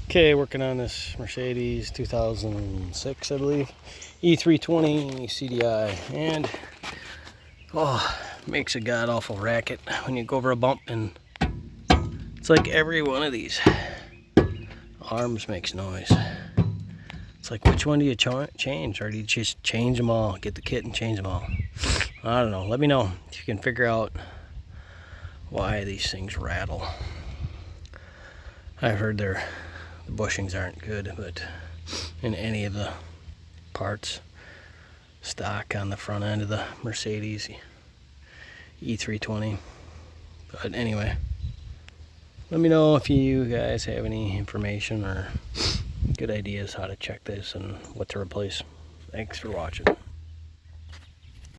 Okay, working on this Mercedes 2006, I believe, E320 CDI, and makes a god awful racket when you go over a bump, and it's like every one of these arms makes noise. It's like, which one do you change, or do you just change them all, get the kit and change them all? I don't know. Let me know if you can figure out why these things rattle. I've heard the bushings aren't good, but in any of the parts stock on the front end of the Mercedes E320. But anyway, let me know if you guys have any information or good ideas how to check this and what to replace. Thanks for watching.